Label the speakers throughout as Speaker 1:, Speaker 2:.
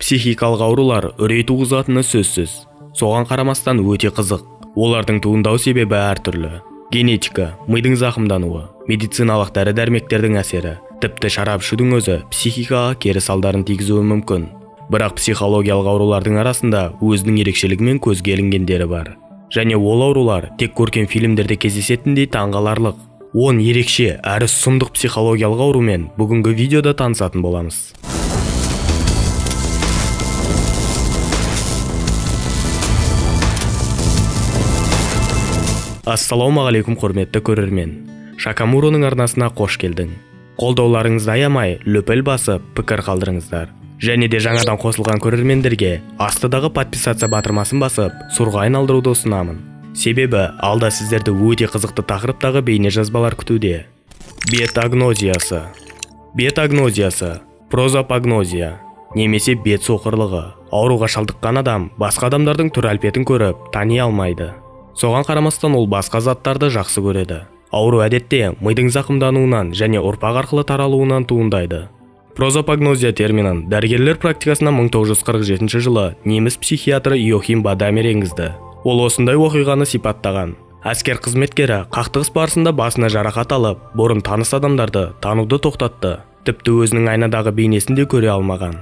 Speaker 1: Психикалық аурулар үрей туғызатыны сөзсіз. Соған қарамастан өте қызық. Олардың туындау себебі әртүрлі. Генетика, мидың зақымдануы, медициналық дәрі-дәрмектердің әсері, тіпті шарап ішудің өзі психикаға кері салдарын тигізуі мүмкін. Бірақ психологиялық аурулардың арасында өзінің ерекшелігімен көзге ілінгендері бар. Және ол аурулар тек көркем фильмдерде кездесетіндей таңғаларлық. 10 ерекше әрі сұмдық психологиялық аурумен бүгінгі видеода танысатын боламыз. Ассалаумағалейкум құрметті көрермен. Шакамуроның арнасына қош келдің. Қолдауларыңызды аямай, löпіл басып, пікір қалдырыңыздар. Және де жаңадан қосылған көрермендерге астыдағы подписация батырмасын басып, сұрға айналдыруды ұсынамын. Себебі алда сіздерді өте қызықты тақырыптағы бейне жазбалар күтуде. Бет агнозиясы. Бет агнозиясы, прозапагнозия, немесе бет соқырлығы. Ауруға шалдыққан адам басқа адамдардың түр әлпетін көріп, тани алмайды. Соған қарамастан ол басқа заттарды жақсы көреді. Ауру әдетте мидың зақымдануынан және ұрпақ арқылы таралуынан туындайды. Прозапагнозия терминін дәрігерлер практикасына 1947 жылы неміс психиатры Йохим Бадамер енгізді. Ол осындай оқиғаны сипаттаған. Әскер қызметкері қақтығыс барысында басына жарақат алып, бұрын таныс адамдарды тануды тоқтатты. Тіпті өзінің айнадағы бейнесін де көре алмаған.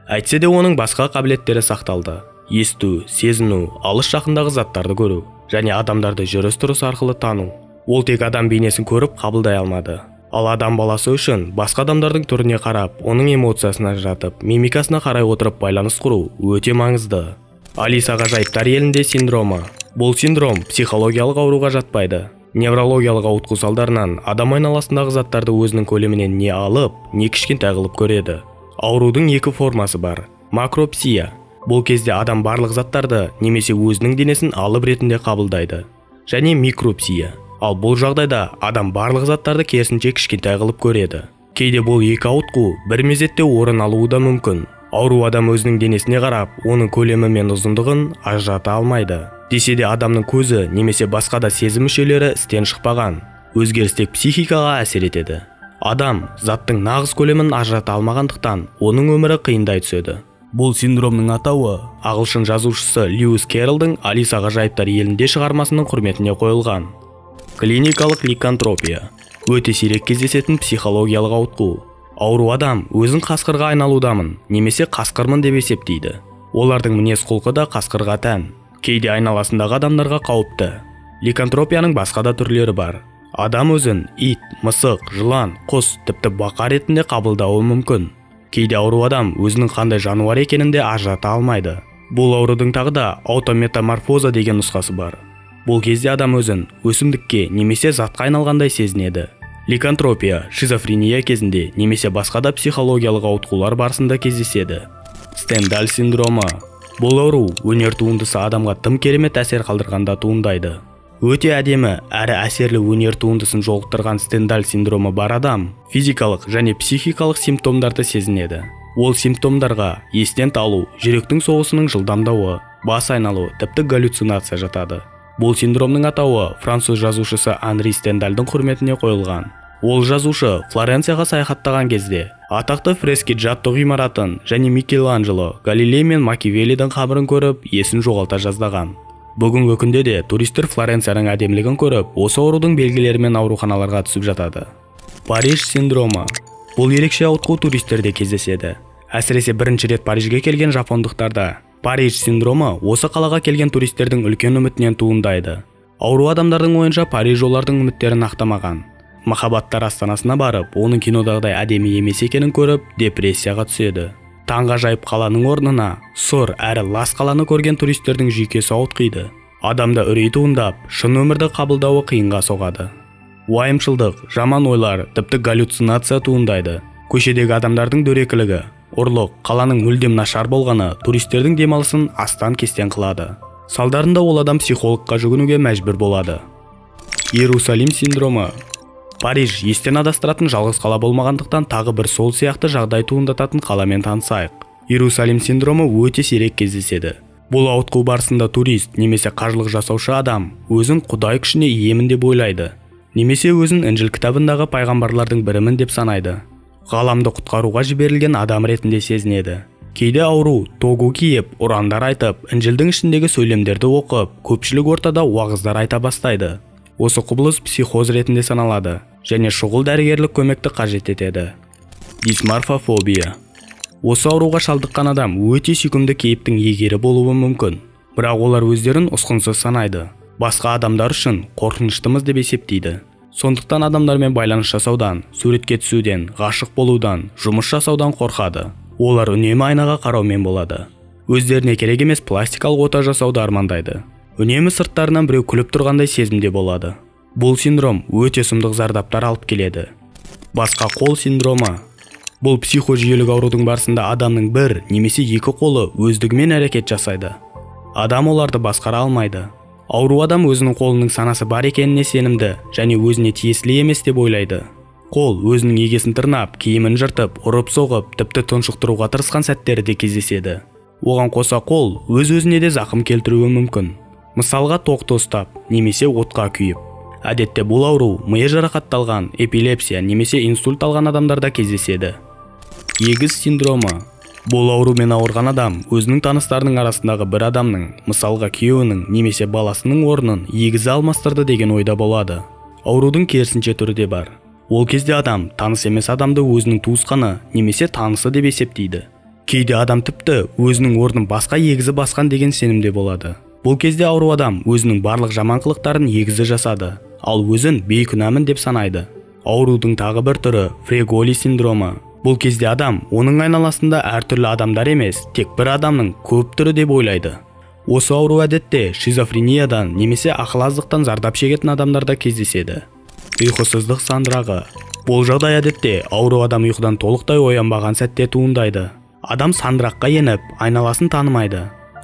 Speaker 1: Әйтсе де оның басқа қабілеттері сақталды. Есту, сезіну, алыс жақындағы заттарды көру және адамдарды жүріс-тұрыс арқылы тану. Ол тек адам бейнесін көріп қабылдай алмады. Ал адам баласы үшін басқа адамдардың түріне қарап, оның эмоциясына жатып, мимикасына қарай отырып байланыс құру өте маңызды. Алиса ғажайыптар елінде синдромы. Бұл синдром психологиялық ауруға жатпайды. Неврологиялық ауытқу салдарынан адам айналасындағы заттарды өзінің көлемінен не алып, не кішкентай қылып көреді. Аурудың екі формасы бар. Макропсия. Бұл кезде адам барлық заттарды немесе өзінің денесін алып ретінде қабылдайды. Және микропсия. Ал бұл жағдайда адам барлық заттарды керісінше кішкентай қылып көреді. Кейде бұл екі ауытқу бір мезетте орын алуы да мүмкін. Ауру адам өзінің денесіне қарап, оның көлемі мен ұзындығын ажырата алмайды. Десе де адамның көзі немесе басқа да сезім мүшелері істен шықпаған. Өзгеріс тек психикаға әсер етеді. Адам заттың нағыз көлемін ажырата алмағандықтан, оның өмірі қиындай түседі. Бұл синдромның атауы ағылшын жазушысы Льюис Кэрролдың Алиса ғажайыптар елінде шығармасының құрметіне қойылған. Клиникалық ликантропия. Өте сирек кездесетін психологиялық ауытқу. Ауру адам өзін қасқырға айналудамын, немесе қасқырмын деп есептейді. Олардың мінез-құлқы да қасқырға тән. Кейде айналасындағы адамдарға қауіпті. Ликантропияның басқа да түрлері бар. Адам өзін ит, мысық, жылан, құс, тіпті бақа ретінде қабылдауы мүмкін. Кейде ауру адам өзінің қандай жануар екенінде ажырата алмайды. Бұл аурудың тағы да аутометаморфоза деген нұсқасы бар. Бұл кезде адам өзін өсімдікке немесе затқа айналғандай сезінеді. Ликантропия шизофрения кезінде немесе басқа да психологиялық ауытқулар барысында кездеседі. Стендаль синдромы. Бұл ауру өнер туындысы адамға тым керемет әсер қалдырғанда туындайды. Өте әдемі әрі әсерлі өнер туындысын жолықтырған Стендаль синдромы бар адам физикалық және психикалық симптомдарды сезінеді. Ол симптомдарға естен талу, жүректің соғысының жылдамдауы, бас айналу, тіпті галлюцинация жатады. Бұл синдромның атауы француз жазушысы Анри Стендальдың құрметіне қойылған. Ол жазушы Флоренцияға саяхаттаған кезде атақты фрески Джатто ғимаратын және Микеланджело, Галилей мен Макиавеллидің қабірін көріп, есін жоғалта жаздаған. Бүгінгі күнде де туристер Флоренцияның әдемілігін көріп, осы аурудың белгілерімен ауруханаларға түсіп жатады. Париж синдромы. Бұл ерекше ауытқу туристерде кездеседі. Әсіресе бірінші рет Парижге келген жапондықтарда. Париж синдромы осы қалаға келген туристердің үлкен үмітінен туындайды. Ауру адамдардың ойынша Париж олардың үміттерін ақтамаған. Махаббаттар астанасына барып, оның кинодағыдай әдемі емес екенін көріп, депрессияға түседі. Таңғажайып қаланың орнына сұр әрі лас қаланы көрген туристердің жүйкесі ауытқиды. Адамда үрей туындап, шын өмірді қабылдауы қиынға соғады. Уайымшылдық, жаман ойлар, тіпті галлюцинация туындайды. Көшедегі адамдардың дөрекілігі, ұрлық, қаланың мүлдем нашар болғаны туристердің демалысын астан-кестен қылады. Салдарында ол адам психологқа жүгінуге мәжбүр болады. Иерусалим синдромы. Париж естен адастыратын жалғыз қала болмағандықтан тағы бір сол сияқты жағдай туындататын қаламен танысайық. Иерусалим синдромы өте сирек кездеседі. Бұл ауытқу барысында турист немесе қажылық жасаушы адам өзін Құдай күшіне иемін деп ойлайды. Немесе өзін Інжіл кітабындағы пайғамбарлардың бірімін деп санайды. Ғаламды құтқаруға жіберілген адам ретінде сезінеді. Кейде ауру тогу киіп, ұрандар айтып, Інжілдің ішіндегі сөйлемдерді оқып, көпшілік ортада уағыздар айта бастайды. Осы құбылыс психоз ретінде саналады және шұғыл дәрігерлік көмекті қажет етеді. Дисморфофобия. Осы ауруға шалдыққан адам өте сүйкімді кейіптің егері болуы мүмкін, бірақ олар өздерін ұсқынсыз санайды. Басқа адамдар үшін қорқыныштымыз деп есептейді. Сондықтан адамдармен байланыс жасаудан, суретке түсуден, ғашық болудан, жұмыс жасаудан қорқады. Олар үнемі айнаға қараумен болады. Өздеріне керек емес пластикалық ота жасауды армандайды. Үнемі сырттарынан біреу күліп тұрғандай сезімде болады. Бұл синдром өте сұмдық зардаптар алып келеді. Басқа қол синдромы. Бұл психожүйелік аурудың барысында адамның бір немесе екі қолы өздігімен әрекет жасайды. Адам оларды басқара алмайды. Ауру адам өзінің қолының санасы бар екеніне сенімді және өзіне тиесілі емес деп ойлайды. Қол өзінің егесін тырнап, киімін жыртып, ұрып-соғып, тіпті тұншықтыруға тырысқан сәттері де кездеседі. Оған қоса қол өз-өзіне де зақым келтіруі мүмкін. Мысалға тоқты ұстап, немесе отқа күйіп. Әдетте бұл ауру миы жарақатталған, эпилепсия немесе инсульт алған адамдарда кездеседі. Егіз синдромы. Бұл аурумен ауырған адам өзінің таныстарының арасындағы бір адамның, мысалға күйеуінің немесе баласының орнын егізі алмастырды деген ойда болады. Аурудың керісінше түрі де бар. Ол кезде адам таныс емес адамды өзінің туысқаны немесе танысы деп есептейді. Кейде адам тіпті өзінің орнын басқа егізі басқан деген сенімде болады. Бұл кезде ауру адам өзінің барлық жаман қылықтарын егізі жасады, ал өзін бейкүнәмін деп санайды. Аурудың тағы бір түрі Фреголи синдромы. Бұл кезде адам оның айналасында әртүрлі адамдар емес, тек бір адамның көп түрі деп ойлайды. Осы ауру әдетте шизофрениядан немесе ақылаздықтан зардап шегетін адамдарда кездеседі. Ұйқысыздық сандырағы. Бұл жағдай әдетте ауру адам ұйқыдан толықтай оянбаған сәтте туындайды. Адам сандыраққа еніп, айналасын танымайды.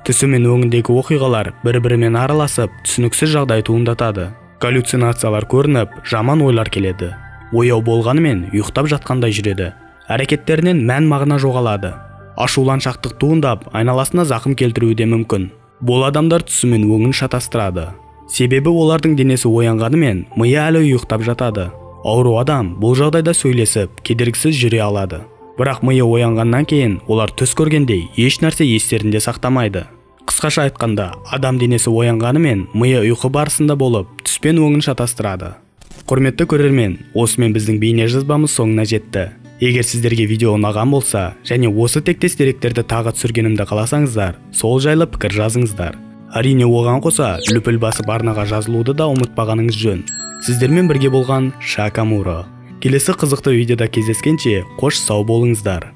Speaker 1: Түсі мен өңіндегі оқиғалар бір-бірімен араласып, түсініксіз жағдай туындатады. Галлюцинациялар көрініп, жаман ойлар келеді. Ояу болғанымен ұйықтап жатқандай жүреді. Әрекеттерінен мән мағына жоғалады. Ашуланшақтық туындап, айналасына зақым келтіруі де мүмкін. Бұл адамдар түсі мен өңін шатастырады. Себебі олардың денесі оянғанымен, миы әлі ұйықтап жатады. Ауру адам бұл жағдайда сөйлесіп, кедергісіз жүре алады. Бірақ миы оянғаннан кейін олар түс көргендей еш нәрсе естерінде сақтамайды. Қысқаша айтқанда, адам денесі оянғанымен, миы ұйқы барысында болып, түс пен өңін шатастырады. Құрметті көрермен, осымен біздің бейне жазбамыз соңына жетті. Егер сіздерге видео ұнаған болса, және осы тектес деректерді тағы түсіргенімді қаласаңыздар, сол жайлы пікір жазыңыздар. Әрине оған қоса, лүпіл басып арнаға жазылуды да ұмытпағаныңыз жөн. Сіздермен бірге болған Шакамуро. Келесі қызықты видеода кездескенше, қош сау болыңыздар.